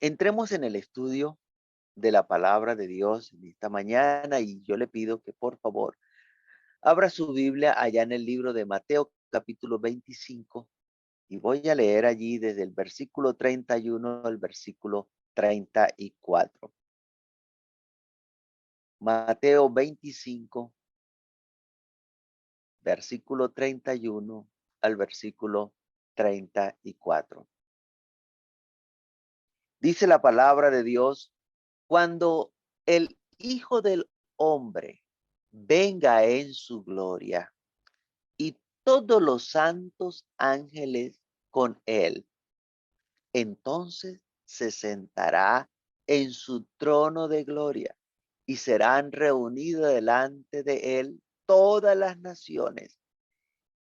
Entremos en el estudio de la palabra de Dios en esta mañana y yo le pido que por favor abra su Biblia allá en el libro de Mateo capítulo 25 y voy a leer allí desde el versículo 31 al versículo 34. Mateo 25, versículo 31 al versículo 34. Dice la palabra de Dios: cuando el Hijo del Hombre venga en su gloria y todos los santos ángeles con él, entonces se sentará en su trono de gloria y serán reunidos delante de él todas las naciones,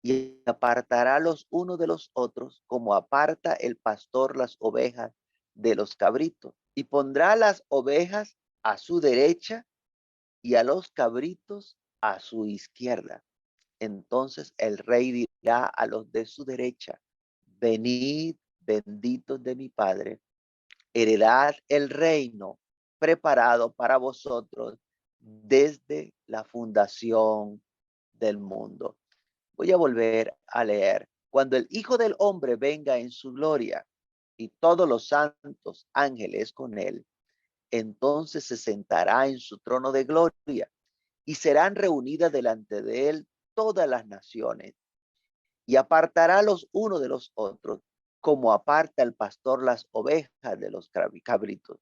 y apartará los unos de los otros como aparta el pastor las ovejas de los cabritos, y pondrá las ovejas a su derecha y a los cabritos a su izquierda. Entonces el rey dirá a los de su derecha: venid, benditos de mi Padre, heredad el reino preparado para vosotros desde la fundación del mundo. Voy a volver a leer. Cuando el Hijo del Hombre venga en su gloria y todos los santos ángeles con él, entonces se sentará en su trono de gloria y serán reunidas delante de él todas las naciones, y apartará los unos de los otros, como aparta el pastor las ovejas de los cabritos,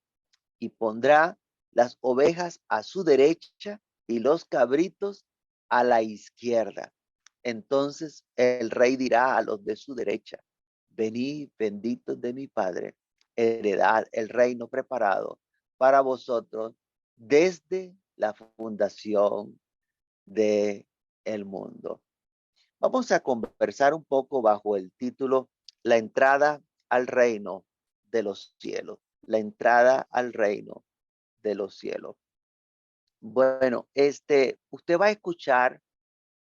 y pondrá las ovejas a su derecha y los cabritos a la izquierda. Entonces el rey dirá a los de su derecha: venid, benditos de mi Padre, heredad el reino preparado para vosotros desde la fundación del mundo. Vamos a conversar un poco bajo el título La entrada al reino de los cielos. La entrada al reino de los cielos. Bueno, usted va a escuchar,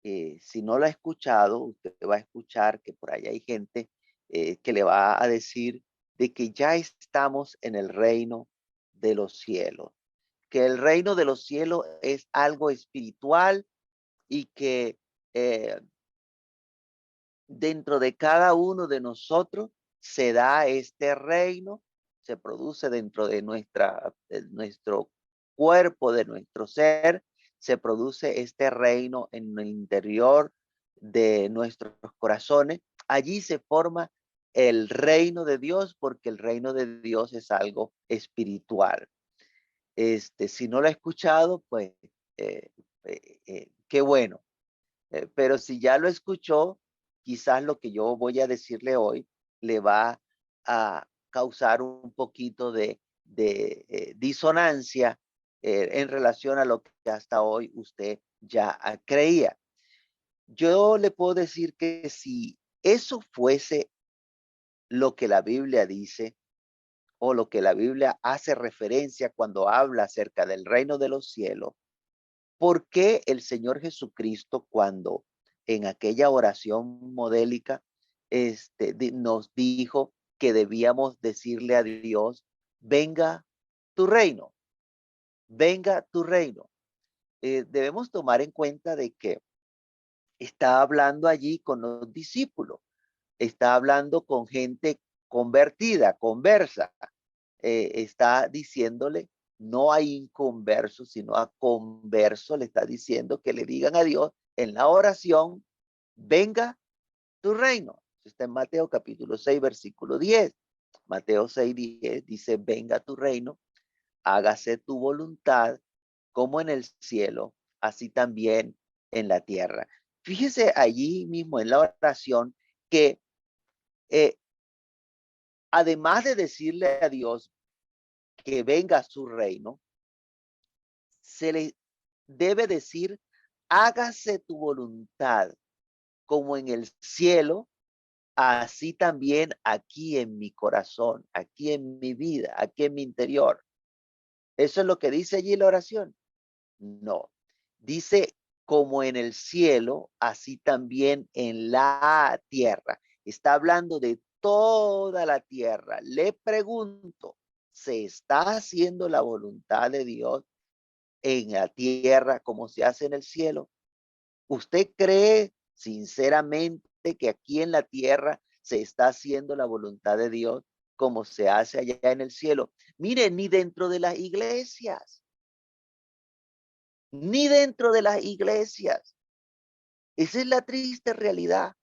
si no lo ha escuchado, usted va a escuchar que por ahí hay gente que le va a decir de que ya estamos en el reino de los cielos, que el reino de los cielos es algo espiritual y que eh, dentro de cada uno de nosotros se da este reino, se produce dentro de nuestro cuerpo, de nuestro ser, se produce este reino en el interior de nuestros corazones. Allí se forma el reino de Dios, porque el reino de Dios es algo espiritual. Si no lo ha escuchado, pues eh, qué bueno. Pero si ya lo escuchó, quizás lo que yo voy a decirle hoy le va a causar un poquito de disonancia en relación a lo que hasta hoy usted ya creía. Yo le puedo decir que si eso fuese lo que la Biblia dice, o lo que la Biblia hace referencia cuando habla acerca del reino de los cielos, ¿por qué el Señor Jesucristo, cuando en aquella oración modélica nos dijo que debíamos decirle a Dios: venga tu reino, venga tu reino? Debemos tomar en cuenta de que está hablando allí con los discípulos, está hablando con gente convertida, conversa, está diciéndole no a inconversos, sino a conversos. Le está diciendo que le digan a Dios en la oración: venga tu reino. Está en Mateo capítulo 6, versículo 10. Mateo 6, 10 dice: venga tu reino, hágase tu voluntad como en el cielo, así también en la tierra. Fíjese allí mismo en la oración que eh, además de decirle a Dios que venga su reino, se le debe decir: hágase tu voluntad como en el cielo, así también aquí en mi corazón, aquí en mi vida, aquí en mi interior. ¿Eso es lo que dice allí la oración? No. Dice: como en el cielo, así también en la tierra. Está hablando de toda la tierra. Le pregunto, se está haciendo la voluntad de Dios en la tierra como se hace en el cielo? ¿Usted cree sinceramente que aquí en la tierra se está haciendo la voluntad de Dios como se hace allá en el cielo? Mire, ni dentro de las iglesias, ni dentro de las iglesias. Esa es la triste realidad.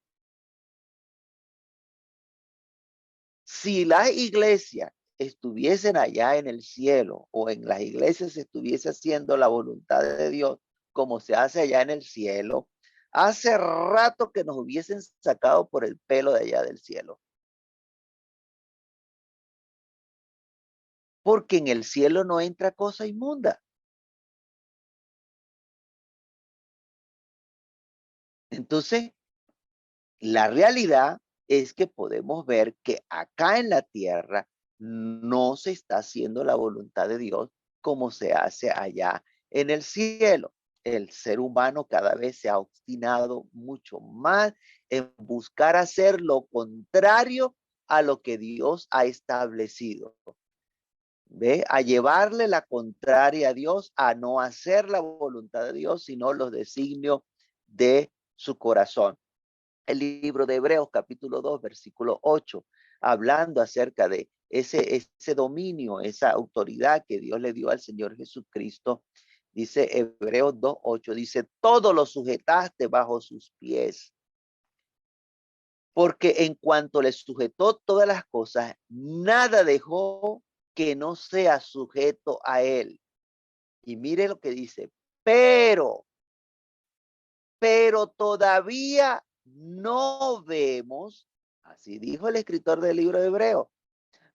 Si las iglesias estuviesen allá en el cielo o en las iglesias se estuviese haciendo la voluntad de Dios como se hace allá en el cielo, hace rato que nos hubiesen sacado por el pelo de allá del cielo. Porque en el cielo no entra cosa inmunda. Entonces, la realidad es que podemos ver que acá en la tierra no se está haciendo la voluntad de Dios como se hace allá en el cielo. El ser humano cada vez se ha obstinado mucho más en buscar hacer lo contrario a lo que Dios ha establecido. ¿Ve? A llevarle la contraria a Dios, a no hacer la voluntad de Dios, sino los designios de su corazón. El libro de Hebreos capítulo 2, versículo 8, hablando acerca de ese dominio, esa autoridad que Dios le dio al Señor Jesucristo, dice Hebreos 2, 8, dice, todo lo sujetaste bajo sus pies, porque en cuanto le sujetó todas las cosas, nada dejó que no sea sujeto a él. Y mire lo que dice, pero todavía no vemos, así dijo el escritor del libro de Hebreo,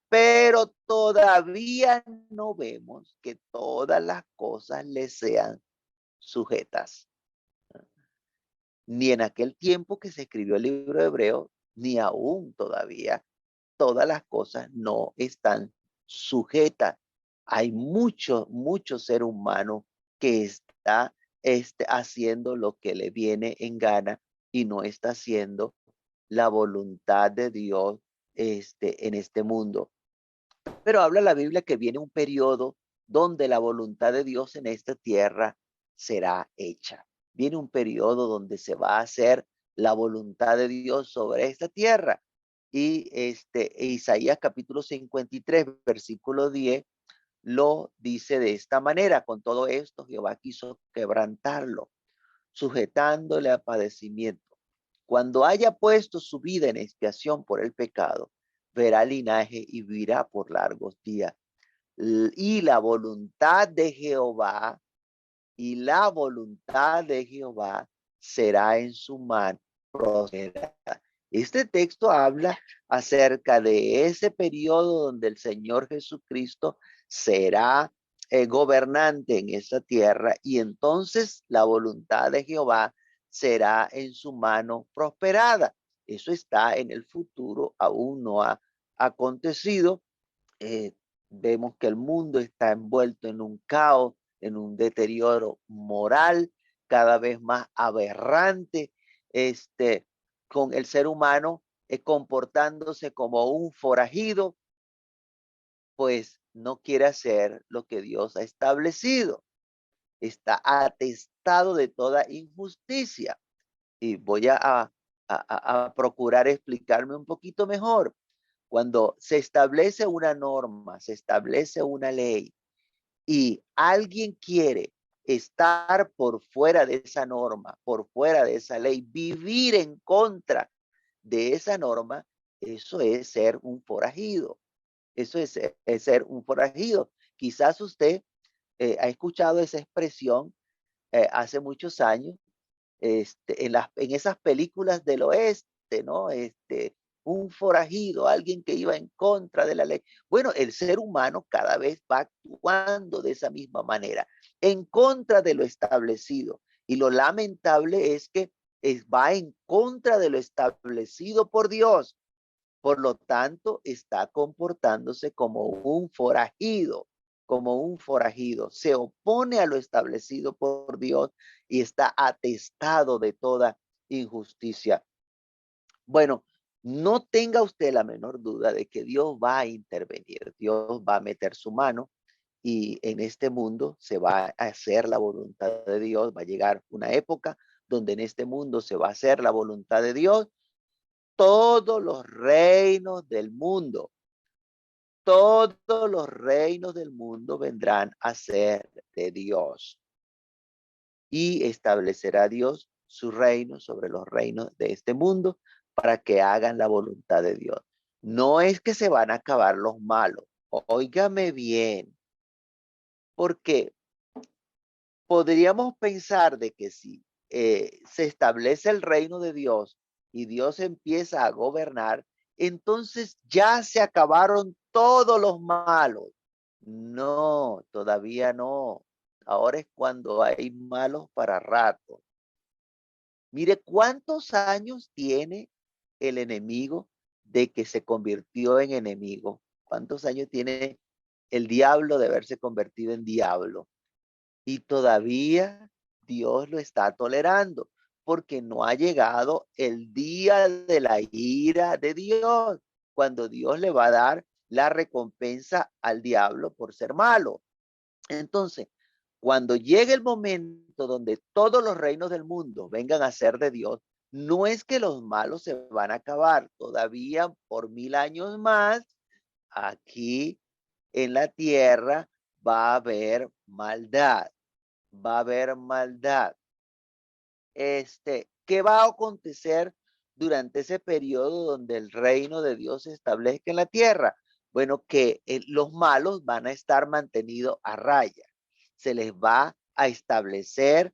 pero todavía no vemos que todas las cosas le sean sujetas. Ni en aquel tiempo que se escribió el libro de Hebreo, ni aún todavía todas las cosas no están sujetas. Hay mucho ser humano que está haciendo lo que le viene en gana y no está haciendo la voluntad de Dios en este mundo. Pero habla la Biblia que viene un periodo donde la voluntad de Dios en esta tierra será hecha. Viene un periodo donde se va a hacer la voluntad de Dios sobre esta tierra. Y Isaías capítulo 53, versículo 10, lo dice de esta manera: con todo esto Jehová quiso quebrantarlo, sujetándole a padecimiento. Cuando haya puesto su vida en expiación por el pecado, verá linaje y vivirá por largos días. Y la voluntad de Jehová, y la voluntad de Jehová será en su mano prosperada. Este texto habla acerca de ese periodo donde el Señor Jesucristo será gobernante en esa tierra, y entonces la voluntad de Jehová será en su mano prosperada. Eso está en el futuro, aún no ha acontecido. eh, Vemos que el mundo está envuelto en un caos, en un deterioro moral cada vez más aberrante, este, con el ser humano comportándose como un forajido, pues no quiere hacer lo que Dios ha establecido. Está atestado de toda injusticia. Y voy a procurar explicarme un poquito mejor. Cuando se establece una norma, se establece una ley y alguien quiere estar por fuera de esa norma, por fuera de esa ley, vivir en contra de esa norma, eso es ser un forajido. Eso es ser un forajido. Quizás usted ha escuchado esa expresión hace muchos años en esas películas del oeste, ¿no? Un forajido, alguien que iba en contra de la ley. Bueno, el ser humano cada vez va actuando de esa misma manera, en contra de lo establecido. Y lo lamentable es que va en contra de lo establecido por Dios. Por lo tanto, está comportándose como un forajido, como un forajido. Se opone a lo establecido por Dios y está atestado de toda injusticia. Bueno, No tenga usted la menor duda de que Dios va a intervenir, Dios va a meter su mano y en este mundo se va a hacer la voluntad de Dios. Va a llegar una época donde en este mundo se va a hacer la voluntad de Dios. Todos los reinos del mundo, todos los reinos del mundo vendrán a ser de Dios. Y establecerá Dios su reino sobre los reinos de este mundo para que hagan la voluntad de Dios. No es que se van a acabar los malos. Óigame bien, porque podríamos pensar de que si se establece el reino de Dios y Dios empieza a gobernar, entonces ya se acabaron todos los malos. No, todavía no. Ahora es cuando hay malos para rato. Mire cuántos años tiene el enemigo de que se convirtió en enemigo. ¿Cuántos años tiene el diablo de haberse convertido en diablo? Y todavía Dios lo está tolerando porque no ha llegado el día de la ira de Dios, cuando Dios le va a dar la recompensa al diablo por ser malo. Entonces, cuando llegue el momento donde todos los reinos del mundo vengan a ser de Dios, no es que los malos se van a acabar, todavía por 1000 años más, aquí en la tierra va a haber maldad, va a haber maldad. ¿Qué va a acontecer durante ese periodo donde el reino de Dios se establezca en la tierra? Bueno, que los malos van a estar mantenidos a raya. Se les va a establecer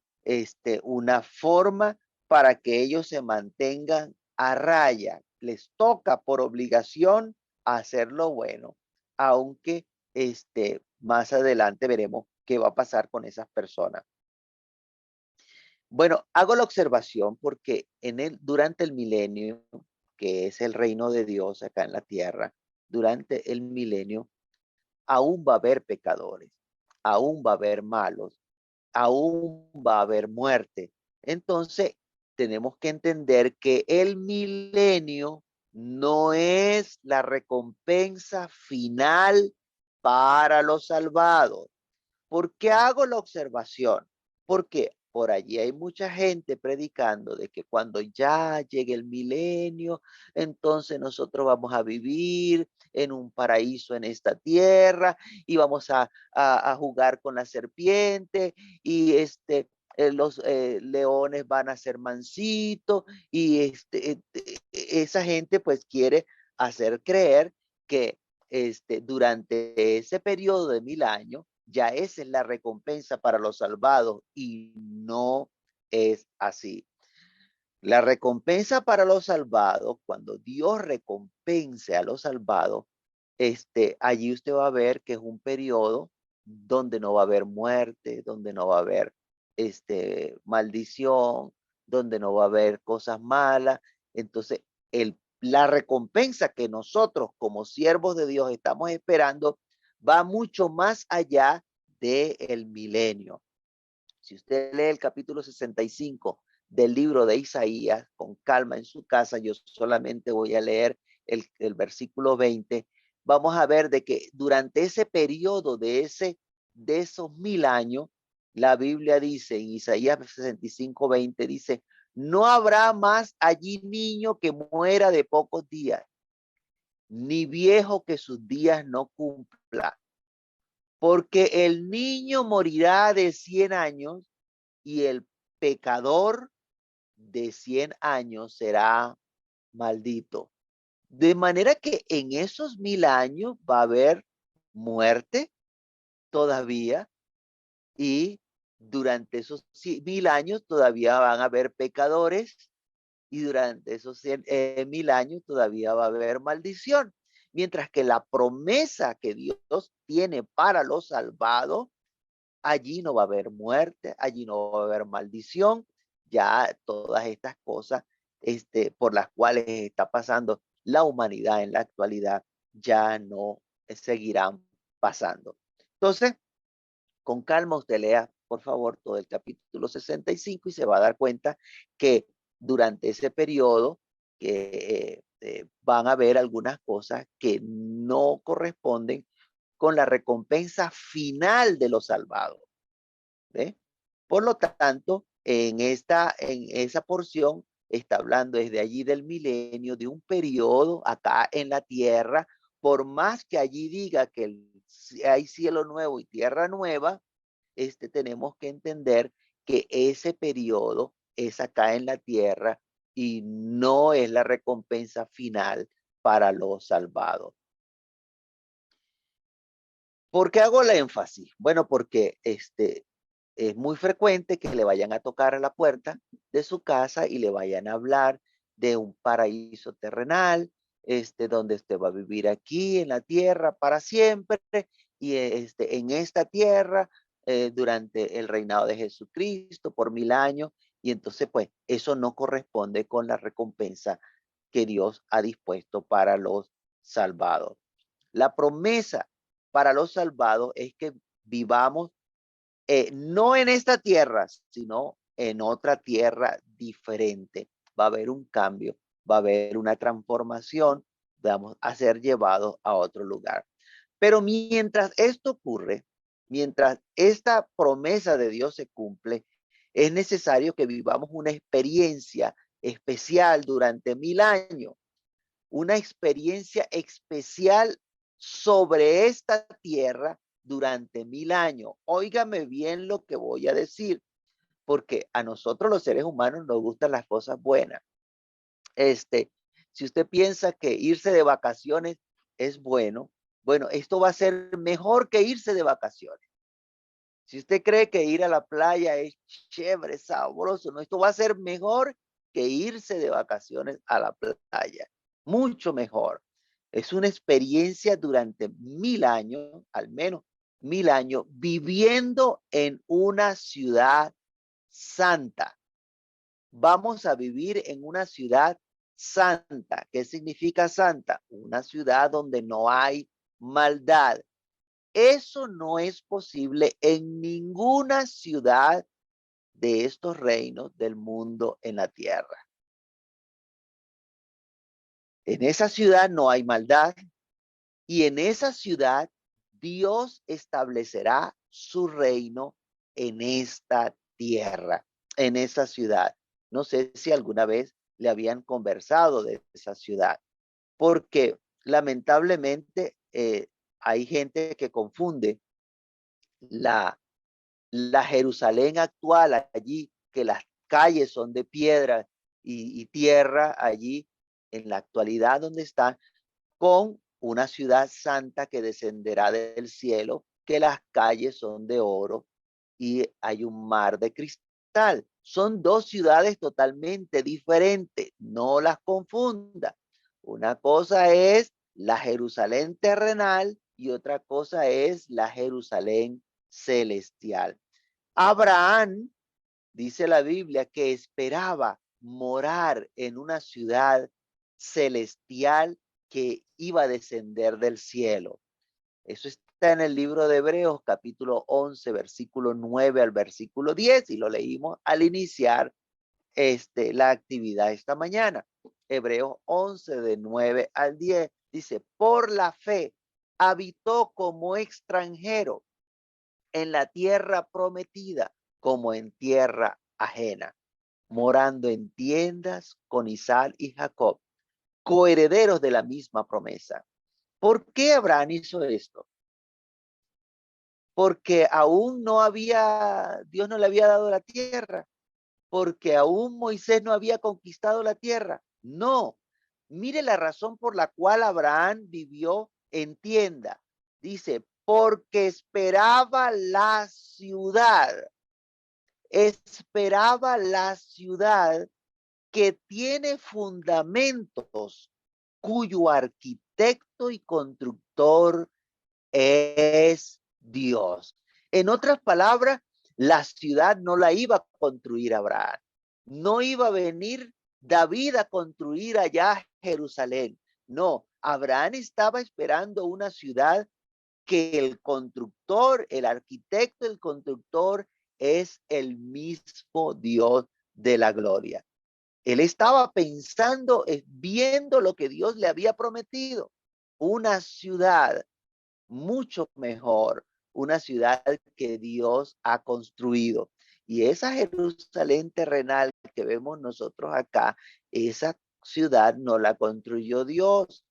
una forma para que ellos se mantengan a raya. Les toca por obligación hacer lo bueno, aunque más adelante veremos qué va a pasar con esas personas. Bueno, hago la observación porque durante el milenio, que es el reino de Dios acá en la tierra, durante el milenio, aún va a haber pecadores, aún va a haber malos, aún va a haber muerte. Entonces, tenemos que entender que el milenio no es la recompensa final para los salvados. ¿Por qué hago la observación? Porque por allí hay mucha gente predicando de que cuando ya llegue el milenio, entonces nosotros vamos a vivir en un paraíso en esta tierra y vamos a jugar con la serpiente y los leones van a ser mansitos y esa gente pues quiere hacer creer que durante ese periodo de 1000 años ya esa es la recompensa para los salvados y no es así. La recompensa para los salvados, cuando Dios recompense a los salvados, allí usted va a ver que es un periodo donde no va a haber muerte, donde no va a haber maldición, donde no va a haber cosas malas. Entonces, la recompensa que nosotros como siervos de Dios estamos esperando va mucho más allá del milenio. Si usted lee el capítulo 65 del libro de Isaías con calma en su casa, yo solamente voy a leer el versículo 20, vamos a ver de que durante ese periodo de esos 1000 años, la Biblia dice en Isaías 65, 20, dice, no habrá más allí niño que muera de pocos días, ni viejo que sus días no cumpla, porque el niño morirá de 100 años y el pecador de 100 años será maldito. De manera que en esos 1000 años va a haber muerte todavía y durante esos 1000 años todavía van a haber pecadores y durante esos 1000 años todavía va a haber maldición. Mientras que la promesa que Dios tiene para los salvados, allí no va a haber muerte, allí no va a haber maldición, ya todas estas cosas por las cuales está pasando la humanidad en la actualidad ya no seguirán pasando. Entonces, con calma usted lea, por favor, todo el capítulo 65 y se va a dar cuenta que durante ese periodo que van a haber algunas cosas que no corresponden con la recompensa final de los salvados. ¿Ve? Por lo tanto, en esa porción está hablando desde allí del milenio, de un periodo acá en la tierra. Por más que allí diga que hay cielo nuevo y tierra nueva, tenemos que entender que ese periodo es acá en la tierra y no es la recompensa final para los salvados. ¿Por qué hago la énfasis? Bueno, porque es muy frecuente que le vayan a tocar a la puerta de su casa y le vayan a hablar de un paraíso terrenal, donde usted va a vivir aquí en la tierra para siempre y en esta tierra durante el reinado de Jesucristo por 1000 años. Y entonces, pues, eso no corresponde con la recompensa que Dios ha dispuesto para los salvados. La promesa para los salvados es que vivamos no en esta tierra, sino en otra tierra diferente. Va a haber un cambio, va a haber una transformación, vamos a ser llevados a otro lugar. Pero mientras esto ocurre, mientras esta promesa de Dios se cumple, es necesario que vivamos una experiencia especial durante 1000 años, una experiencia especial sobre esta tierra durante 1000 años. Óigame bien lo que voy a decir, porque a nosotros los seres humanos nos gustan las cosas buenas. Si usted piensa que irse de vacaciones es bueno, bueno, esto va a ser mejor que irse de vacaciones. Si usted cree que ir a la playa es chévere, sabroso, no, esto va a ser mejor que irse de vacaciones a la playa. Mucho mejor. Es una experiencia durante 1000 años, al menos 1000 años, viviendo en una ciudad santa. Vamos a vivir en una ciudad santa. ¿Qué significa santa? Una ciudad donde no hay maldad. Eso no es posible en ninguna ciudad de estos reinos del mundo en la tierra. En esa ciudad no hay maldad y en esa ciudad Dios establecerá su reino en esta tierra, en esa ciudad. No sé si alguna vez le habían conversado de esa ciudad, porque lamentablemente hay gente que confunde la Jerusalén actual allí, que las calles son de piedra y tierra allí en la actualidad donde están, con una ciudad santa que descenderá del cielo, que las calles son de oro y hay un mar de cristal. Son dos ciudades totalmente diferentes, no las confunda. Una cosa es la Jerusalén terrenal y otra cosa es la Jerusalén celestial. Abraham, dice la Biblia, que esperaba morar en una ciudad celestial que iba a descender del cielo. Eso está en el libro de Hebreos, capítulo 11, versículo 9 al versículo 10, y lo leímos al iniciar la actividad esta mañana. Hebreos 11, de 9 al 10, dice, por la fe habitó como extranjero en la tierra prometida como en tierra ajena, morando en tiendas con Isaac y Jacob, coherederos de la misma promesa. ¿Por qué Abraham hizo esto? Porque aún no había, Dios no le había dado la tierra, porque aún Moisés no había conquistado la tierra. No, mire la razón por la cual Abraham vivió en tienda. Dice, porque esperaba la ciudad. Esperaba la ciudad que tiene fundamentos, cuyo arquitecto y constructor es Dios. En otras palabras, la ciudad no la iba a construir Abraham. No iba a venir David a construir allá Jerusalén. No, Abraham estaba esperando una ciudad que el constructor, el arquitecto, el constructor es el mismo Dios de la gloria. Él estaba pensando, viendo lo que Dios le había prometido. Una ciudad mucho mejor, una ciudad que Dios ha construido. Y esa Jerusalén terrenal que vemos nosotros acá, esa ciudad no la construyó Dios.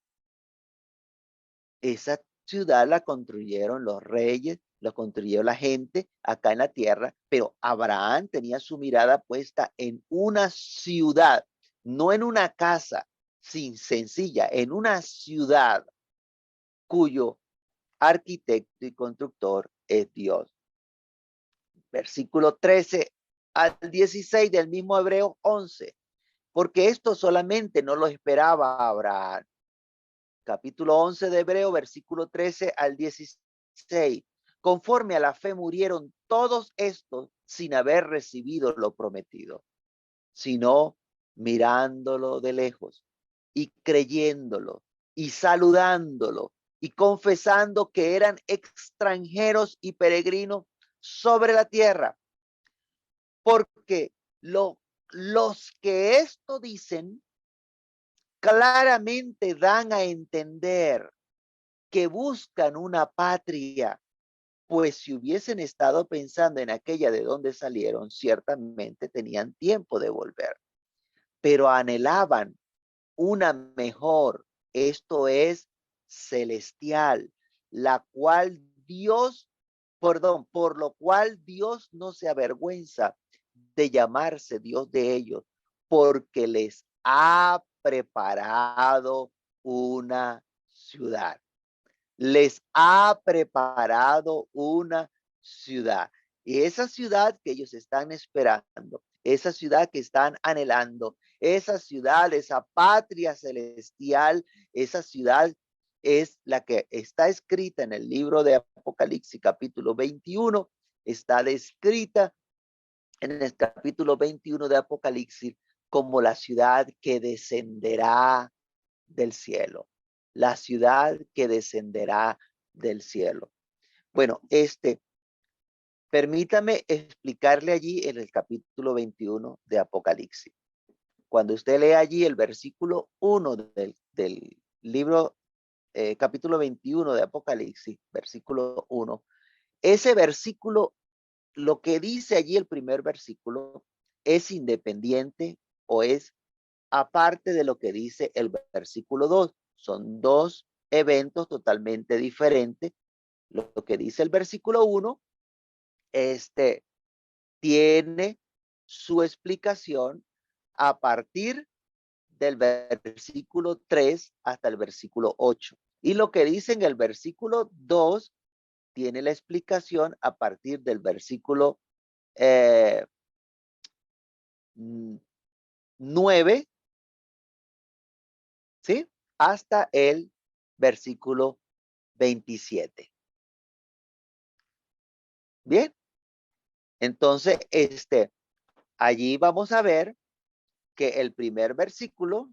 Esa ciudad la construyeron los reyes, la construyó la gente acá en la tierra, pero Abraham tenía su mirada puesta en una ciudad, no en una casa sin sencilla, en una ciudad cuyo arquitecto y constructor es Dios. Versículo 13 al 16 del mismo Hebreo 11, porque esto solamente no lo esperaba Abraham. Capítulo 11 de Hebreo, versículo 13 al 16. Conforme a la fe murieron todos estos sin haber recibido lo prometido, sino mirándolo de lejos y creyéndolo y saludándolo y confesando que eran extranjeros y peregrinos sobre la tierra. Porque los que esto dicen claramente dan a entender que buscan una patria, pues si hubiesen estado pensando en aquella de donde salieron, ciertamente tenían tiempo de volver, pero anhelaban una mejor, esto es celestial, la cual Dios, perdón, por lo cual Dios no se avergüenza de llamarse Dios de ellos, porque les ha preparado una ciudad. Les ha preparado una ciudad. Y esa ciudad que ellos están esperando, esa ciudad que están anhelando, esa ciudad, esa patria celestial, esa ciudad es la que está escrita en el libro de Apocalipsis, capítulo 21, está descrita en el capítulo 21 de Apocalipsis como la ciudad que descenderá del cielo, la ciudad que descenderá del cielo. Bueno, permítame explicarle allí en el capítulo 21 de Apocalipsis. Cuando usted lee allí el versículo 1 del libro, capítulo 21 de Apocalipsis, versículo 1, ese versículo, lo que dice allí el primer versículo, es independiente o es aparte de lo que dice el versículo 2. Son dos eventos totalmente diferentes. Lo que dice el versículo 1, tiene su explicación a partir del versículo 3 hasta el versículo 8. Y lo que dice en el versículo 2 tiene la explicación a partir del versículo 9, ¿sí? Hasta el versículo 27. Bien, entonces, allí vamos a ver que el primer versículo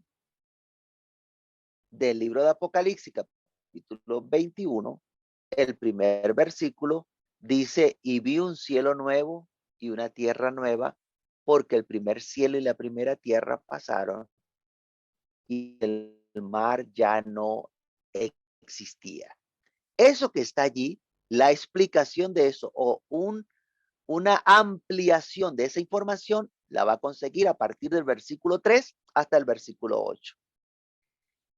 del libro de Apocalipsis, capítulo 21, el primer versículo dice, y vi un cielo nuevo y una tierra nueva, porque el primer cielo y la primera tierra pasaron y el mar ya no existía. Eso que está allí, la explicación de eso o una ampliación de esa información la va a conseguir a partir del versículo 3 hasta el versículo 8.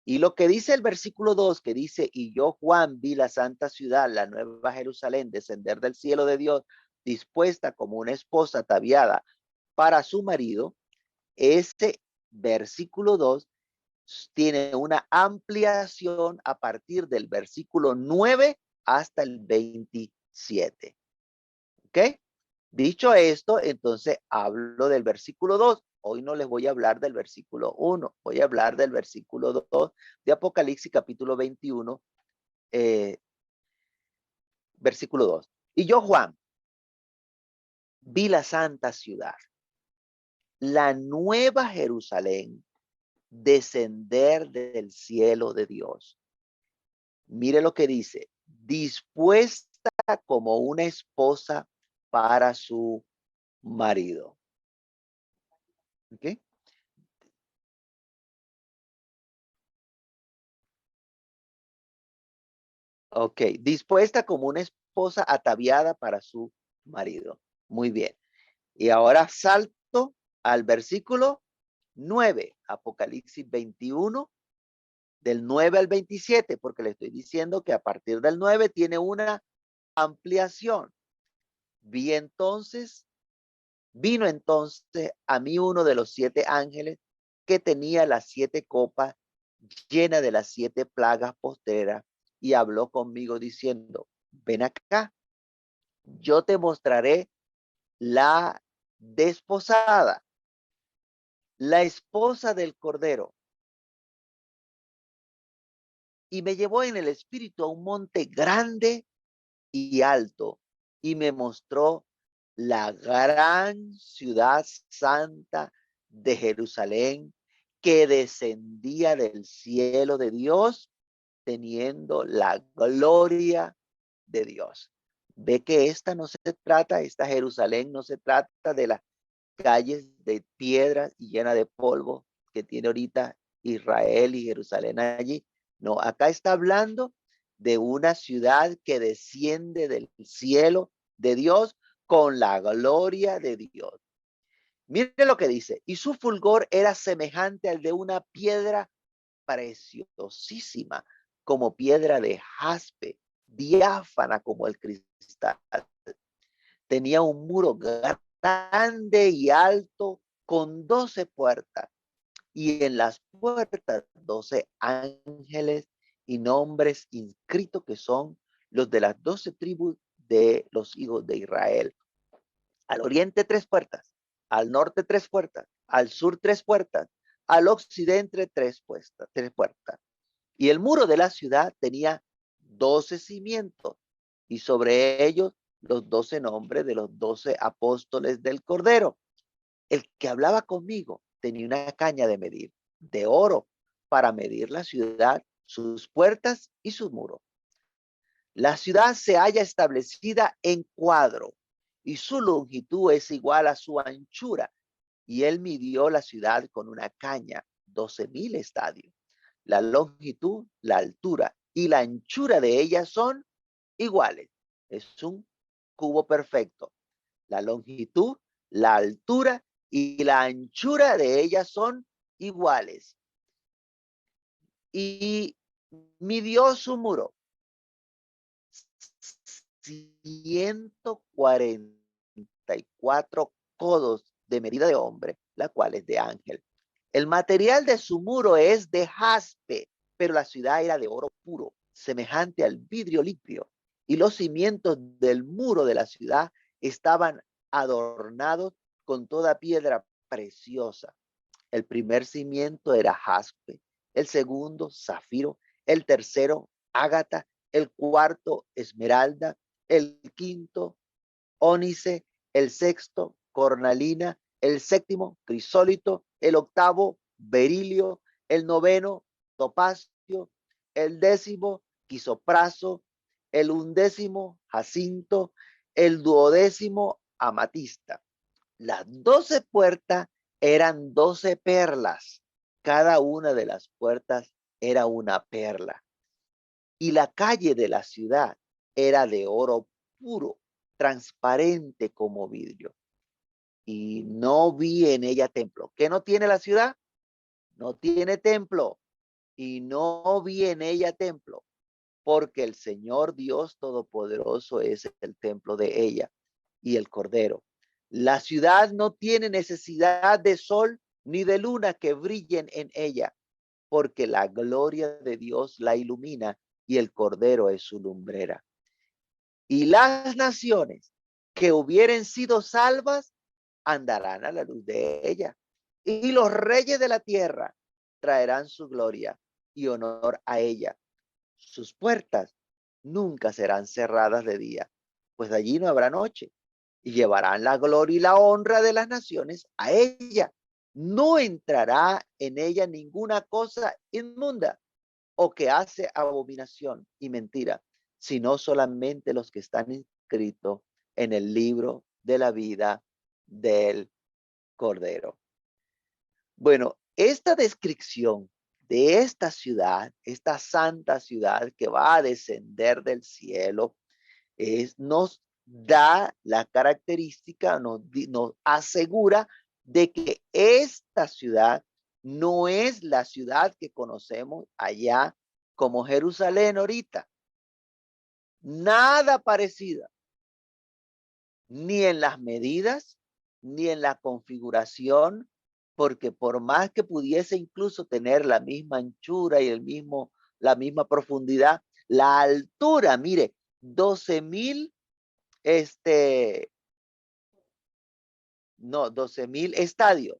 Y lo que dice el versículo 2, que dice, y yo Juan vi la santa ciudad, la nueva Jerusalén, descender del cielo de Dios, dispuesta como una esposa ataviada para su marido, este versículo 2 tiene una ampliación a partir del versículo 9 hasta el 27. ¿Ok? Dicho esto, entonces hablo del versículo 2. Hoy no les voy a hablar del versículo 1, voy a hablar del versículo 2 de Apocalipsis capítulo 21, versículo 2. Y yo, Juan, vi la santa ciudad, la nueva Jerusalén, descender del cielo de Dios. Mire lo que dice, dispuesta como una esposa para su marido. ¿Ok? Ok, dispuesta como una esposa ataviada para su marido. Muy bien. Y ahora salto al versículo 9, Apocalipsis 21, del 9 al 27, porque le estoy diciendo que a partir del 9 tiene una ampliación. Vino entonces a mí uno de los 7 ángeles que tenía las 7 copas llenas de las 7 plagas postreras y habló conmigo diciendo, ven acá, yo te mostraré la desposada, la esposa del Cordero. Y me llevó en el espíritu a un monte grande y alto y me mostró la gran ciudad santa de Jerusalén que descendía del cielo de Dios teniendo la gloria de Dios. Ve que esta Jerusalén no se trata de las calles de piedras y llena de polvo que tiene ahorita Israel y Jerusalén allí. No, acá está hablando de una ciudad que desciende del cielo de Dios con la gloria de Dios. Mire lo que dice, y su fulgor era semejante al de una piedra preciosísima, como piedra de jaspe, diáfana como el cristal. Tenía un muro grande y alto con 12 puertas y en las puertas 12 ángeles y nombres inscritos que son los de las 12 tribus de los hijos de Israel. Al oriente 3 puertas, al norte 3 puertas, al sur 3 puertas, al occidente 3 puertas. Y el muro de la ciudad tenía 12 cimientos y sobre ellos los 12 nombres de los 12 apóstoles del Cordero. El que hablaba conmigo tenía una caña de medir de oro para medir la ciudad, sus puertas y sus muros. La ciudad se halla establecida en cuadro y su longitud es igual a su anchura. Y él midió la ciudad con una caña, 12,000 estadios. La longitud, la altura y la anchura de ella son iguales. Es un cubo perfecto. La longitud, la altura y la anchura de ella son iguales. Y midió su muro 144 codos de medida de hombre, la cual es de ángel. El material de su muro es de jaspe, pero la ciudad era de oro puro, semejante al vidrio limpio. Y los cimientos del muro de la ciudad estaban adornados con toda piedra preciosa. El primer cimiento era jaspe, el segundo zafiro, el tercero ágata, el cuarto esmeralda, el quinto ónice, el sexto cornalina, el séptimo crisólito, el octavo berilio, el noveno topacio, el décimo quisopraso, el undécimo jacinto, el duodécimo amatista. Las 12 puertas eran 12 perlas. Cada una de las puertas era una perla. Y la calle de la ciudad era de oro puro, transparente como vidrio. Y no vi en ella templo. ¿Qué no tiene la ciudad? No tiene templo. Y no vi en ella templo, porque el Señor Dios Todopoderoso es el templo de ella y el Cordero. La ciudad no tiene necesidad de sol ni de luna que brillen en ella, porque la gloria de Dios la ilumina y el Cordero es su lumbrera. Y las naciones que hubieren sido salvas andarán a la luz de ella. Y los reyes de la tierra traerán su gloria y honor a ella. Sus puertas nunca serán cerradas de día, pues allí no habrá noche. Y llevarán la gloria y la honra de las naciones a ella. No entrará en ella ninguna cosa inmunda o que hace abominación y mentira, sino solamente los que están inscritos en el libro de la vida del Cordero. Bueno, esta descripción de esta ciudad, esta santa ciudad que va a descender del cielo, nos da la característica, nos asegura de que esta ciudad no es la ciudad que conocemos allá como Jerusalén ahorita. Nada parecida, ni en las medidas, ni en la configuración, porque por más que pudiese incluso tener la misma anchura y la misma profundidad, la altura, mire, 12,000, no, 12,000 estadios.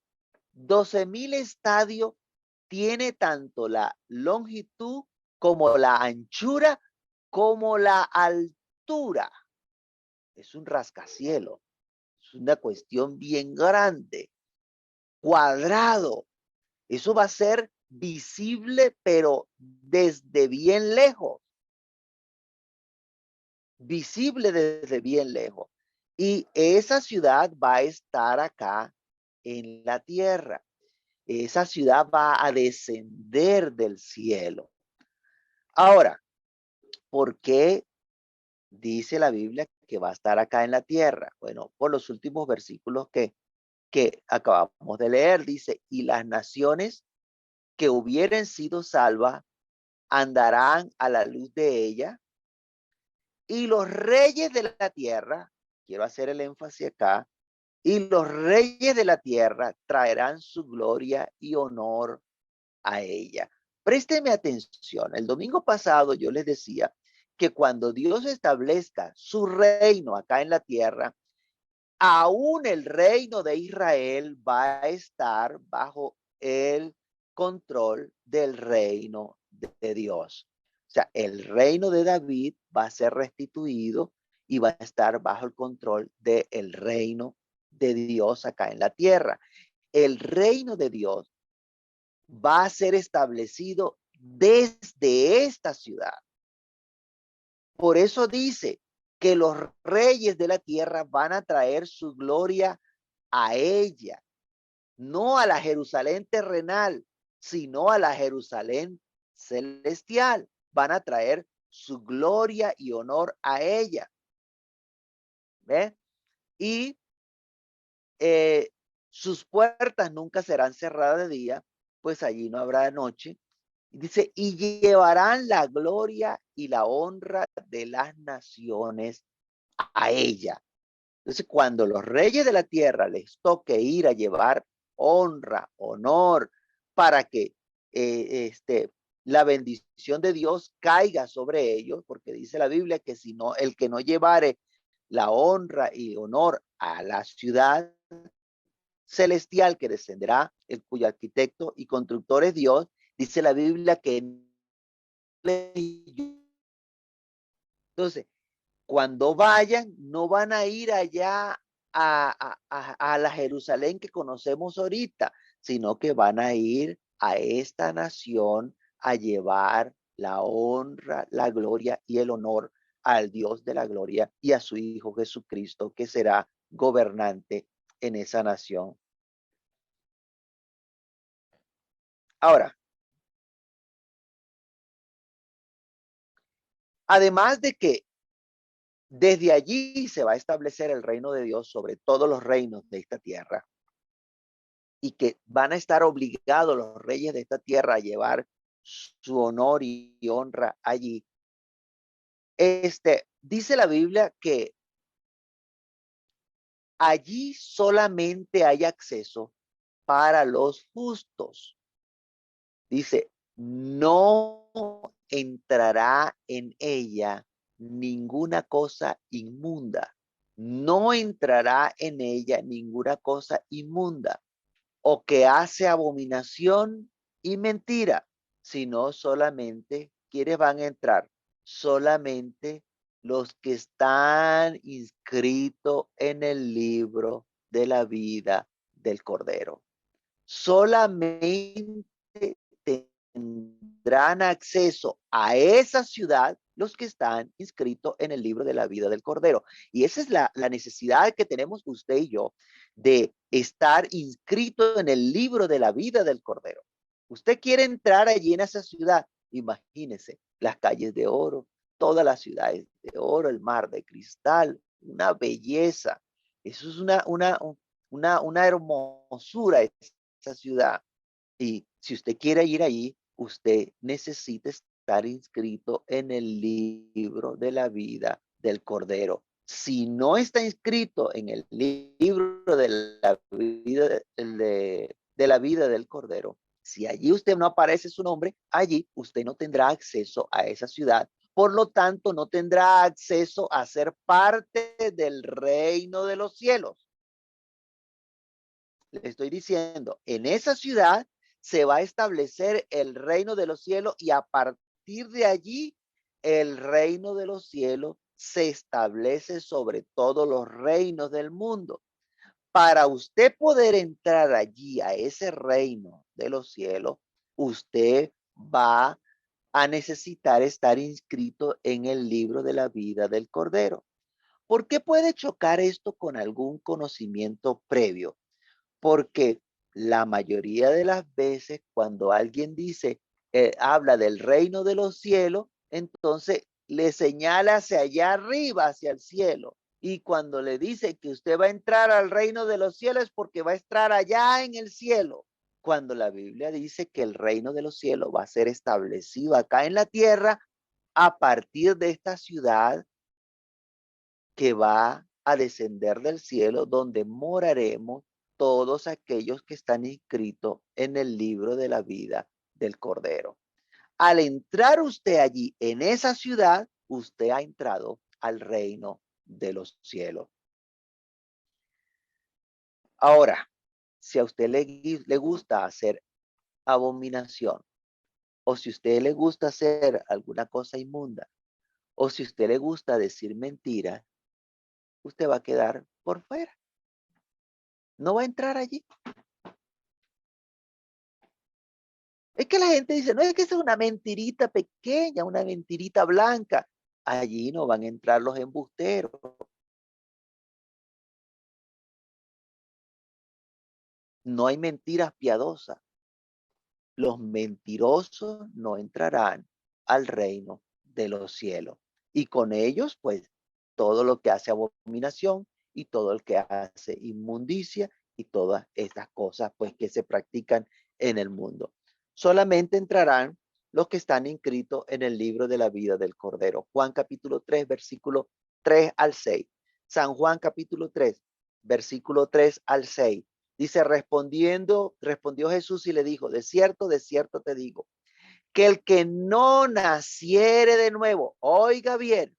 12,000 estadios tiene tanto la longitud como la anchura como la altura. Es un rascacielos. Es una cuestión bien grande, cuadrado. Eso va a ser visible, pero desde bien lejos. Visible desde bien lejos. Y esa ciudad va a estar acá en la tierra. Esa ciudad va a descender del cielo. Ahora, ¿por qué dice la Biblia que va a estar acá en la tierra? Bueno, por los últimos versículos que acabamos de leer, dice, y las naciones que hubieren sido salvas andarán a la luz de ella, y los reyes de la tierra, quiero hacer el énfasis acá, y los reyes de la tierra traerán su gloria y honor a ella. Présteme atención. El domingo pasado yo les decía que cuando Dios establezca su reino acá en la tierra, aún el reino de Israel va a estar bajo el control del reino de Dios. O sea, el reino de David va a ser restituido y va a estar bajo el control del reino de Dios acá en la tierra. El reino de Dios va a ser establecido desde esta ciudad. Por eso dice que los reyes de la tierra van a traer su gloria a ella, no a la Jerusalén terrenal, sino a la Jerusalén celestial. Van a traer su gloria y honor a ella. ¿Ve? Y sus puertas nunca serán cerradas de día, pues allí no habrá noche. Dice, y llevarán la gloria y la honra de las naciones a ella. Entonces, cuando los reyes de la tierra les toque ir a llevar honra, honor, para que la bendición de Dios caiga sobre ellos, porque dice la Biblia que si no, el que no llevare la honra y honor a la ciudad celestial que descenderá, el cuyo arquitecto y constructor es Dios, dice la Biblia que entonces, cuando vayan, no van a ir allá a la Jerusalén que conocemos ahorita, sino que van a ir a esta nación a llevar la honra, la gloria y el honor al Dios de la gloria y a su Hijo Jesucristo, que será gobernante en esa nación. Ahora, además de que desde allí se va a establecer el reino de Dios sobre todos los reinos de esta tierra, y que van a estar obligados los reyes de esta tierra a llevar su honor y honra allí. Dice la Biblia que allí solamente hay acceso para los justos. Dice, no entrará en ella ninguna cosa inmunda. No entrará en ella ninguna cosa inmunda o que hace abominación y mentira, sino solamente, ¿quiénes van a entrar? Solamente los que están inscritos en el libro de la vida del Cordero. Solamente tendrán acceso a esa ciudad los que están inscritos en el libro de la vida del Cordero. Y esa es la necesidad que tenemos usted y yo de estar inscrito en el libro de la vida del Cordero. Usted quiere entrar allí en esa ciudad. Imagínese las calles de oro, todas las ciudades de oro, el mar de cristal, una belleza. Eso es una hermosura esa ciudad. Y si usted quiere ir allí, usted necesita estar inscrito en el libro de la vida del Cordero. Si no está inscrito en el libro de la vida de la vida del Cordero, si allí usted no aparece su nombre, allí usted no tendrá acceso a esa ciudad. Por lo tanto, no tendrá acceso a ser parte del reino de los cielos. Le estoy diciendo, en esa ciudad se va a establecer el reino de los cielos y a partir de allí el reino de los cielos se establece sobre todos los reinos del mundo. Para usted poder entrar allí a ese reino de los cielos, usted va a necesitar estar inscrito en el libro de la vida del Cordero. ¿Por qué puede chocar esto con algún conocimiento previo? Porque la mayoría de las veces cuando alguien dice, habla del reino de los cielos, entonces le señala hacia allá arriba, hacia el cielo. Y cuando le dice que usted va a entrar al reino de los cielos es porque va a estar allá en el cielo. Cuando la Biblia dice que el reino de los cielos va a ser establecido acá en la tierra a partir de esta ciudad que va a descender del cielo, donde moraremos todos aquellos que están inscritos en el libro de la vida del Cordero. Al entrar usted allí en esa ciudad, usted ha entrado al reino de los cielos. Ahora, si a usted le gusta hacer abominación, o si a usted le gusta hacer alguna cosa inmunda, o si a usted le gusta decir mentiras, usted va a quedar por fuera. No va a entrar allí. Es que la gente dice, no, es que esa es una mentirita pequeña, una mentirita blanca. Allí no van a entrar los embusteros. No hay mentiras piadosas. Los mentirosos no entrarán al reino de los cielos. Y con ellos, pues, todo lo que hace abominación y todo el que hace inmundicia y todas estas cosas, pues, que se practican en el mundo. Solamente entrarán los que están inscritos en el libro de la vida del Cordero. Juan capítulo 3, versículo 3 al 6. San Juan capítulo 3, versículo 3 al 6. Dice, respondió Jesús y le dijo, de cierto te digo, que el que no naciere de nuevo, oiga bien,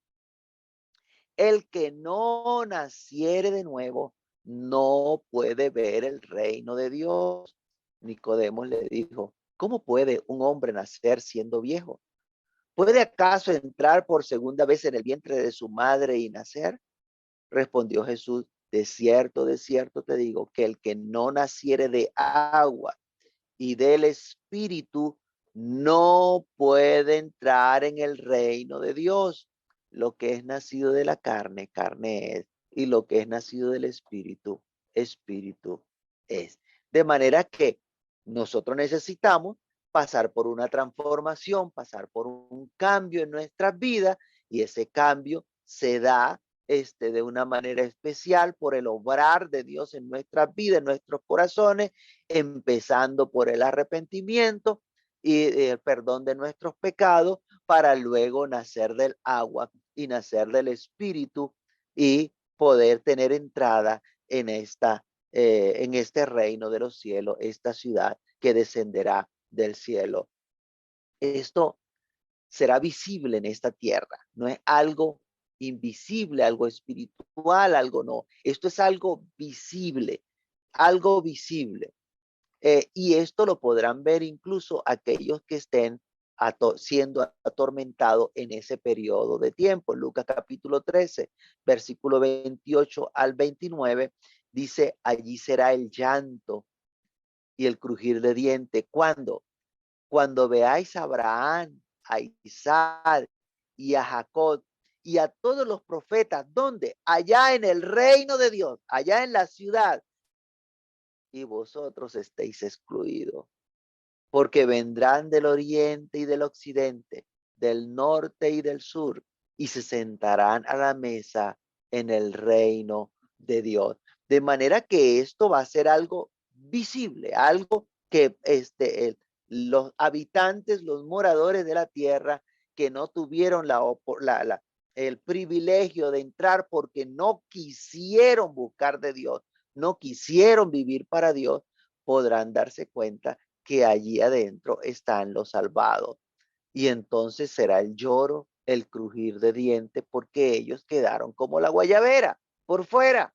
el que no naciere de nuevo no puede ver el reino de Dios. Nicodemo le dijo, ¿cómo puede un hombre nacer siendo viejo? ¿Puede acaso entrar por segunda vez en el vientre de su madre y nacer? Respondió Jesús, de cierto te digo, que el que no naciere de agua y del Espíritu no puede entrar en el reino de Dios. Lo que es nacido de la carne, carne es, y lo que es nacido del Espíritu, Espíritu es. De manera que nosotros necesitamos pasar por una transformación, pasar por un cambio en nuestras vidas, y ese cambio se da de una manera especial por el obrar de Dios en nuestras vidas, en nuestros corazones, empezando por el arrepentimiento y el perdón de nuestros pecados, para luego nacer del agua y nacer del Espíritu y poder tener entrada en este reino de los cielos, esta ciudad que descenderá del cielo. Esto será visible en esta tierra, no es algo invisible, algo espiritual, algo no. Esto es algo visible, algo visible. Y esto lo podrán ver incluso aquellos que estén siendo atormentados en ese periodo de tiempo. Lucas capítulo 13, versículo 28 al 29, dice, allí será el llanto y el crujir de dientes. ¿Cuándo? Cuando veáis a Abraham, a Isaac y a Jacob y a todos los profetas, ¿dónde? Allá en el reino de Dios, allá en la ciudad, y vosotros estéis excluidos, porque vendrán del oriente y del occidente, del norte y del sur, y se sentarán a la mesa en el reino de Dios. De manera que esto va a ser algo visible, algo que los habitantes, los moradores de la tierra que no tuvieron el privilegio de entrar porque no quisieron buscar de Dios, no quisieron vivir para Dios, podrán darse cuenta que allí adentro están los salvados. Y entonces será el lloro, el crujir de dientes, porque ellos quedaron como la guayabera, por fuera.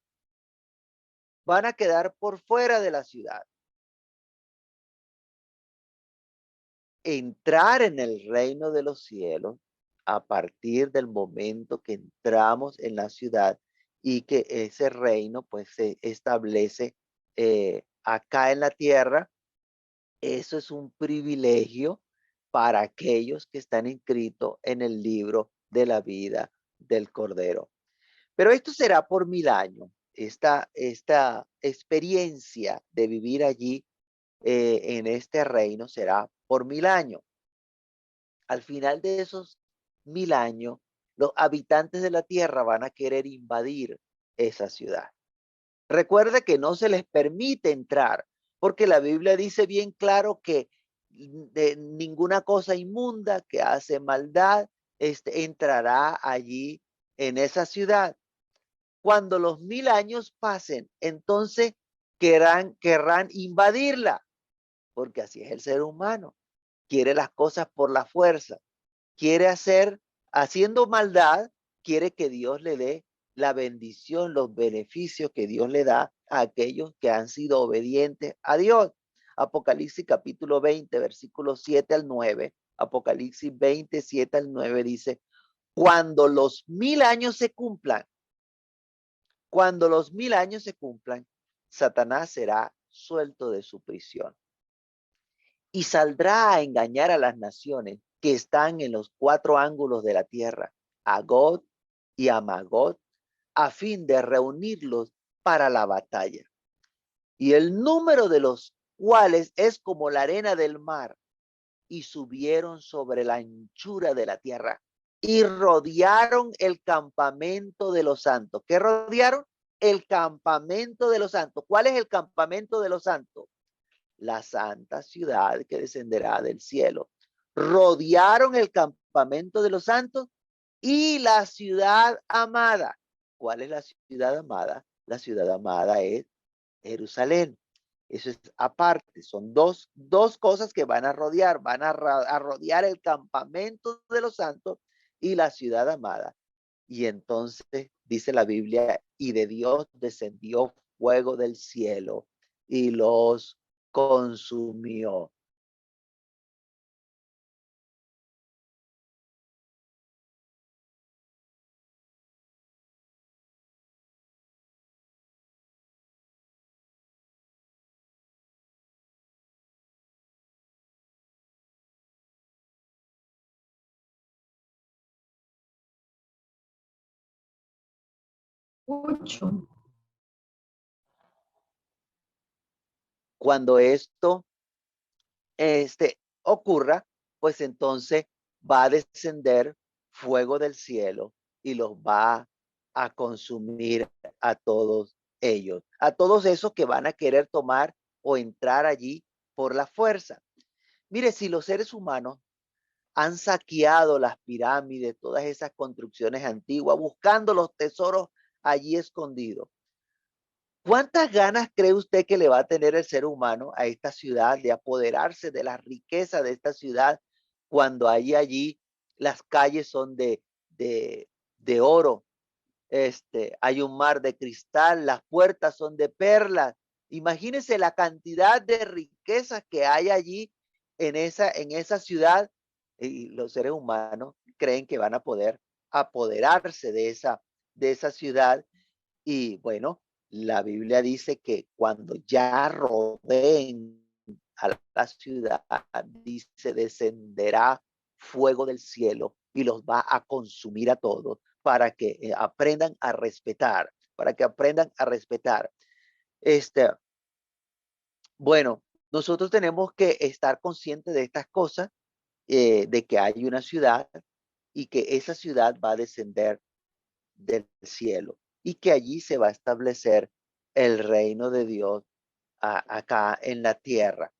Van a quedar por fuera de la ciudad. Entrar en el reino de los cielos a partir del momento que entramos en la ciudad y que ese reino pues se establece acá en la tierra. Eso es un privilegio para aquellos que están inscritos en el libro de la vida del Cordero. Pero esto será por 1000 años. Esta experiencia de vivir allí en este reino será por 1000 años. Al final de esos 1000 años, los habitantes de la tierra van a querer invadir esa ciudad. Recuerde que no se les permite entrar, porque la Biblia dice bien claro que de ninguna cosa inmunda que hace maldad entrará allí en esa ciudad. Cuando los 1000 años pasen, entonces querrán invadirla, porque así es el ser humano. Quiere las cosas por la fuerza, quiere haciendo maldad, quiere que Dios le dé la bendición, los beneficios que Dios le da a aquellos que han sido obedientes a Dios. Apocalipsis capítulo 20, versículos 7 al 9. Apocalipsis 20, 7 al 9 dice, cuando los 1000 años se cumplan, cuando los 1000 años se cumplan, Satanás será suelto de su prisión y saldrá a engañar a las naciones que están en los 4 ángulos de la tierra, a Gog y a Magog, a fin de reunirlos para la batalla. Y el número de los cuales es como la arena del mar, y subieron sobre la anchura de la tierra y rodearon el campamento de los santos. ¿Qué rodearon? El campamento de los santos. ¿Cuál es el campamento de los santos? La santa ciudad que descenderá del cielo. Rodearon el campamento de los santos y la ciudad amada. ¿Cuál es la ciudad amada? La ciudad amada es Jerusalén. Eso es aparte, son dos cosas que van a rodear, a rodear el campamento de los santos y la ciudad amada. Y entonces dice la Biblia, y de Dios descendió fuego del cielo y los consumió. Mucho. Cuando esto ocurra, pues entonces va a descender fuego del cielo y los va a consumir a todos ellos, a todos esos que van a querer tomar o entrar allí por la fuerza. Mire, si los seres humanos han saqueado las pirámides, todas esas construcciones antiguas, buscando los tesoros allí escondidos, ¿cuántas ganas cree usted que le va a tener el ser humano a esta ciudad de apoderarse de la riqueza de esta ciudad cuando hay allí las calles son de oro? Hay un mar de cristal, las puertas son de perlas. Imagínense la cantidad de riquezas que hay allí en esa ciudad, y los seres humanos creen que van a poder apoderarse de esa ciudad. Y bueno, la Biblia dice que cuando ya rodeen a la ciudad, dice, descenderá fuego del cielo y los va a consumir a todos para que aprendan a respetar, para que aprendan a respetar. Este, bueno, Nosotros tenemos que estar conscientes de estas cosas, de que hay una ciudad y que esa ciudad va a descender del cielo y que allí se va a establecer el reino de Dios acá en la tierra.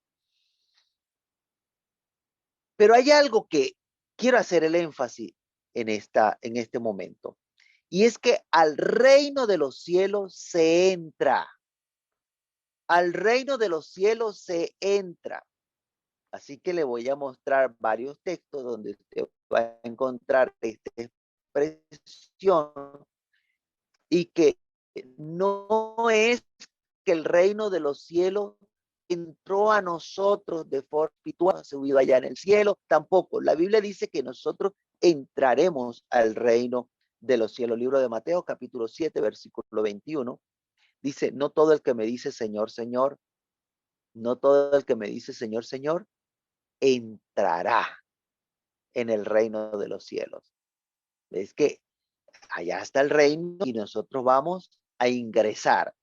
Pero hay algo que quiero hacer el énfasis en este momento, y es que al reino de los cielos se entra. Al reino de los cielos se entra. Así que le voy a mostrar varios textos donde usted va a encontrar esta expresión, y que no es que el reino de los cielos entró a nosotros de forma espiritual, subido allá en el cielo, tampoco. La Biblia dice que nosotros entraremos al reino de los cielos. Libro de Mateo, capítulo 7, versículo 21. Dice, no todo el que me dice Señor, Señor, no todo el que me dice Señor, Señor, entrará en el reino de los cielos. Es que allá está el reino y nosotros vamos a ingresar.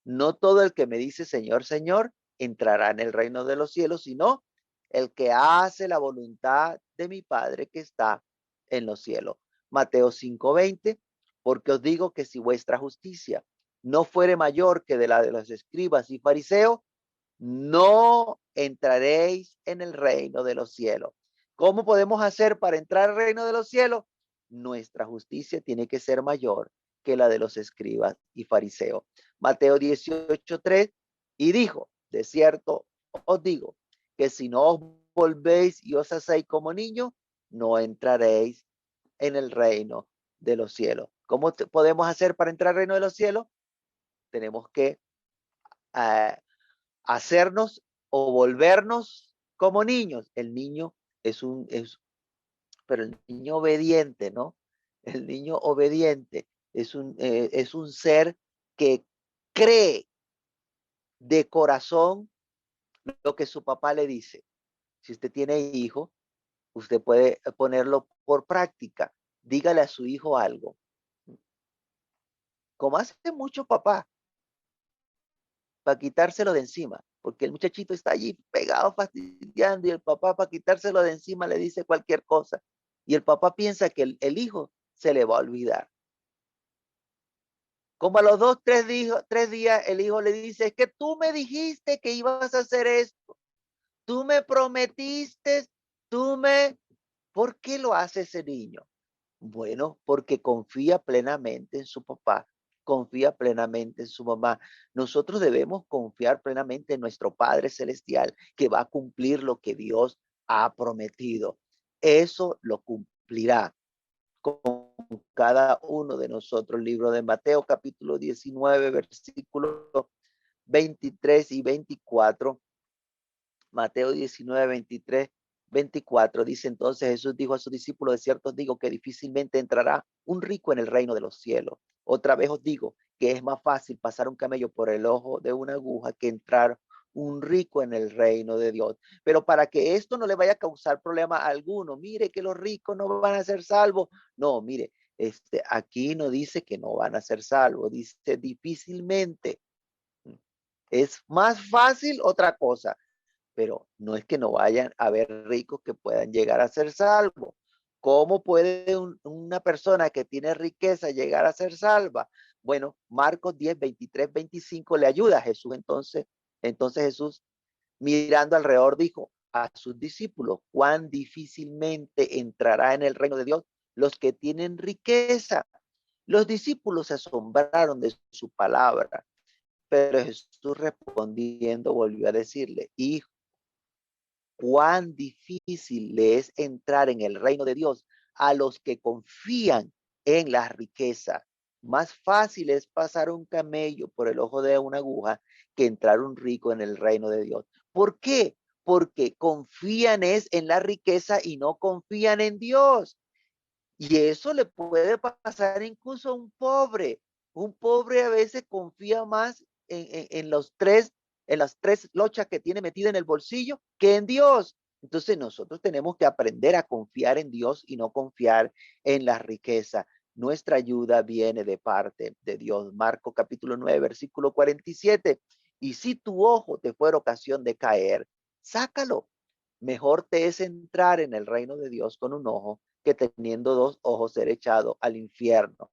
No todo el que me dice Señor, Señor, entrará en el reino de los cielos, sino el que hace la voluntad de mi Padre que está en los cielos. Mateo 5:20, porque os digo que si vuestra justicia no fuere mayor que de la de los escribas y fariseos, no entraréis en el reino de los cielos. ¿Cómo podemos hacer para entrar al reino de los cielos? Nuestra justicia tiene que ser mayor que la de los escribas y fariseos. Mateo 18:3, y dijo, de cierto os digo, que si no os volvéis y os hacéis como niños, no entraréis en el reino de los cielos. ¿Cómo podemos hacer para entrar al reino de los cielos? Tenemos que uh, hacernos o volvernos como niños. El niño pero el niño obediente, ¿no? El niño obediente es un ser que cree de corazón lo que su papá le dice. Si usted tiene hijo, usted puede ponerlo por práctica. Dígale a su hijo algo. Como hace mucho papá, para quitárselo de encima, porque el muchachito está allí pegado fastidiando y el papá para quitárselo de encima le dice cualquier cosa y el papá piensa que el hijo se le va a olvidar. Como a los 2, 3 días el hijo le dice, es que tú me dijiste que ibas a hacer esto, tú me prometiste, ¿por qué lo hace ese niño? Bueno, porque confía plenamente en su papá, confía plenamente en su mamá. Nosotros debemos confiar plenamente en nuestro Padre Celestial, que va a cumplir lo que Dios ha prometido. Eso lo cumplirá con cada uno de nosotros. El libro de Mateo, capítulo 19, versículos 23 y 24. Mateo 19, 23, 24, dice entonces Jesús dijo a sus discípulos, de cierto os digo que difícilmente entrará un rico en el reino de los cielos. Otra vez os digo que es más fácil pasar un camello por el ojo de una aguja que entrar un rico en el reino de Dios. Pero para que esto no le vaya a causar problema a alguno, mire que los ricos no van a ser salvos. No, mire, aquí no dice que no van a ser salvos, dice difícilmente. Es más fácil otra cosa, pero no es que no vayan a haber ricos que puedan llegar a ser salvos. ¿Cómo puede una persona que tiene riqueza llegar a ser salva? Bueno, Marcos 10, 23, 25 le ayuda a Jesús. Entonces Jesús, mirando alrededor, dijo a sus discípulos, cuán difícilmente entrará en el reino de Dios los que tienen riqueza. Los discípulos se asombraron de su palabra, pero Jesús respondiendo volvió a decirle, hijo, cuán difícil le es entrar en el reino de Dios a los que confían en la riqueza. Más fácil es pasar un camello por el ojo de una aguja que entrar un rico en el reino de Dios. ¿Por qué? Porque confían en la riqueza y no confían en Dios. Y eso le puede pasar incluso a un pobre. Un pobre a veces confía más en las tres lochas que tiene metida en el bolsillo que en Dios. Entonces nosotros tenemos que aprender a confiar en Dios y no confiar en la riqueza. Nuestra ayuda viene de parte de Dios. Marcos capítulo 9, versículo 47. Y si tu ojo te fuera ocasión de caer, sácalo. Mejor te es entrar en el reino de Dios con un ojo que teniendo dos ojos ser echado al infierno.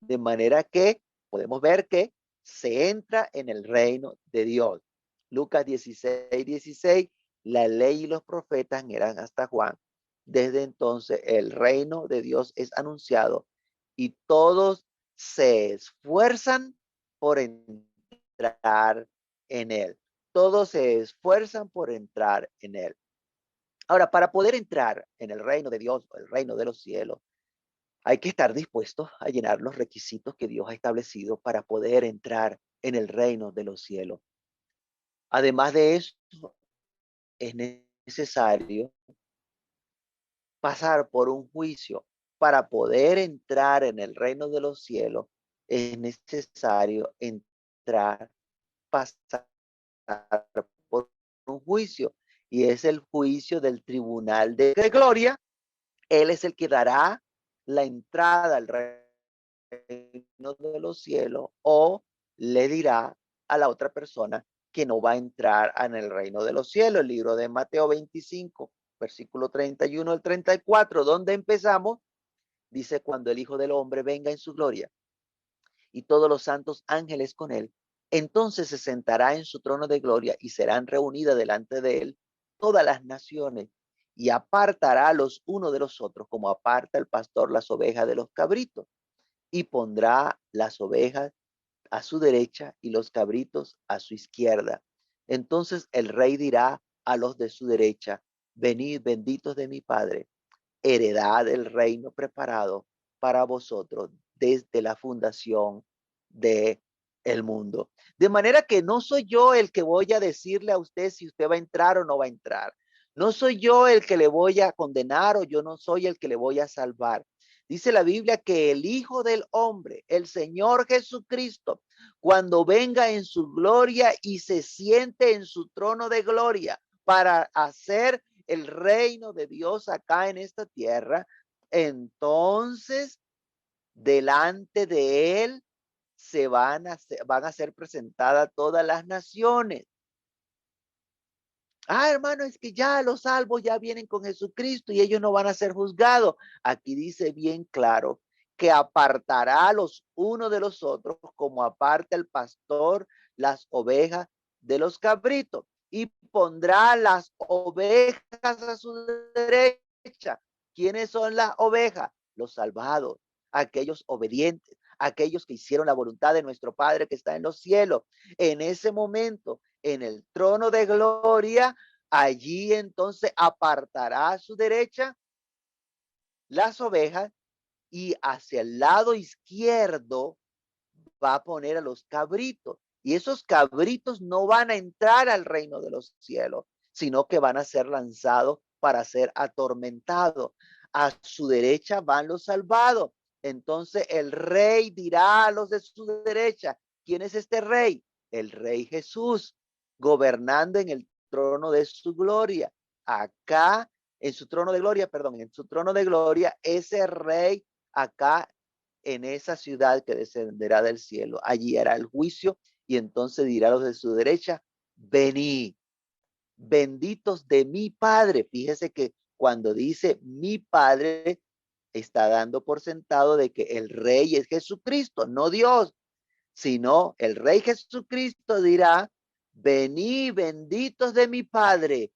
De manera que podemos ver que se entra en el reino de Dios. Lucas 16:16, la ley y los profetas eran hasta Juan. Desde entonces el reino de Dios es anunciado y todos se esfuerzan por entrar en él. Todos se esfuerzan por entrar en él. Ahora, para poder entrar en el reino de Dios, el reino de los cielos, hay que estar dispuestos a llenar los requisitos que Dios ha establecido para poder entrar en el reino de los cielos. Además de eso, es necesario pasar por un juicio. Para poder entrar en el reino de los cielos, es necesario entrar, pasar por un juicio. Y es el juicio del tribunal de gloria. Él es el que dará la entrada al reino de los cielos o le dirá a la otra persona que no va a entrar en el reino de los cielos. El libro de Mateo 25, versículo 31 al 34, donde empezamos, dice: cuando el Hijo del Hombre venga en su gloria y todos los santos ángeles con él, entonces se sentará en su trono de gloria y serán reunidas delante de él todas las naciones y apartará los unos de los otros como aparta el pastor las ovejas de los cabritos y pondrá las ovejas a su derecha y los cabritos a su izquierda. Entonces el rey dirá a los de su derecha: venid benditos de mi Padre, heredad del reino preparado para vosotros desde la fundación de el mundo. De manera que no soy yo el que voy a decirle a usted si usted va a entrar o no va a entrar. No soy yo el que le voy a condenar o yo no soy el que le voy a salvar. Dice la Biblia que el Hijo del Hombre, el Señor Jesucristo, cuando venga en su gloria y se siente en su trono de gloria para hacer el reino de Dios acá en esta tierra, entonces delante de él van a ser presentadas todas las naciones. Hermano, es que ya los salvos ya vienen con Jesucristo y ellos no van a ser juzgados. Aquí dice bien claro que apartará los unos de los otros como aparta el pastor las ovejas de los cabritos y pondrá las ovejas a su derecha. ¿Quiénes son las ovejas? Los salvados, aquellos obedientes, aquellos que hicieron la voluntad de nuestro Padre que está en los cielos. En ese momento, en el trono de gloria, allí entonces apartará a su derecha las ovejas y hacia el lado izquierdo va a poner a los cabritos. Y esos cabritos no van a entrar al reino de los cielos, sino que van a ser lanzados para ser atormentados. A su derecha van los salvados. Entonces el rey dirá a los de su derecha: ¿quién es este rey? El rey Jesús, gobernando en el trono de su gloria. Acá, en su trono de gloria, perdón, en su trono de gloria, ese rey acá en esa ciudad que descenderá del cielo. Allí hará el juicio y entonces dirá a los de su derecha: venid, benditos de mi Padre. Fíjese que cuando dice mi Padre, está dando por sentado de que el rey es Jesucristo, no Dios, sino el rey Jesucristo dirá: venid, benditos de mi Padre,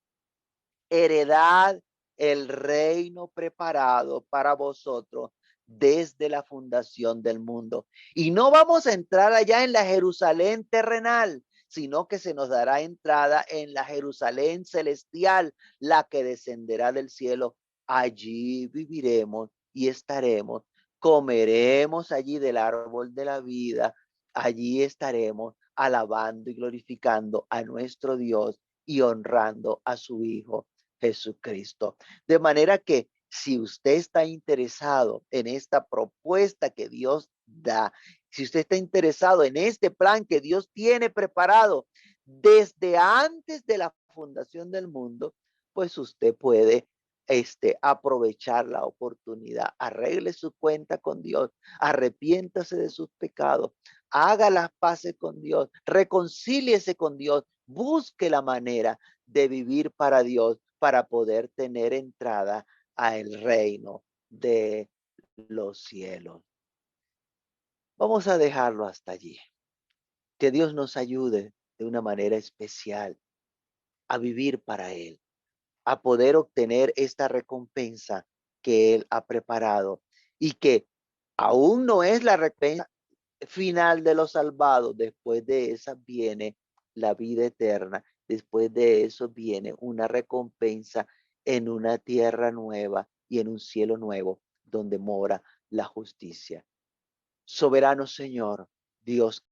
heredad el reino preparado para vosotros desde la fundación del mundo. Y no vamos a entrar allá en la Jerusalén terrenal, sino que se nos dará entrada en la Jerusalén celestial, la que descenderá del cielo. Allí viviremos y estaremos, comeremos allí del árbol de la vida, allí estaremos alabando y glorificando a nuestro Dios y honrando a su Hijo Jesucristo. De manera que si usted está interesado en esta propuesta que Dios da, si usted está interesado en este plan que Dios tiene preparado desde antes de la fundación del mundo, pues usted puede aprovechar la oportunidad. Arregle su cuenta con Dios, arrepiéntase de sus pecados, haga las paces con Dios, reconcíliese con Dios, busque la manera de vivir para Dios para poder tener entrada al reino de los cielos. Vamos a dejarlo hasta allí. Que Dios nos ayude de una manera especial a vivir para Él, a poder obtener esta recompensa que Él ha preparado y que aún no es la recompensa final de los salvados. Después de esa viene la vida eterna. Después de eso viene una recompensa en una tierra nueva y en un cielo nuevo donde mora la justicia. Soberano Señor, Dios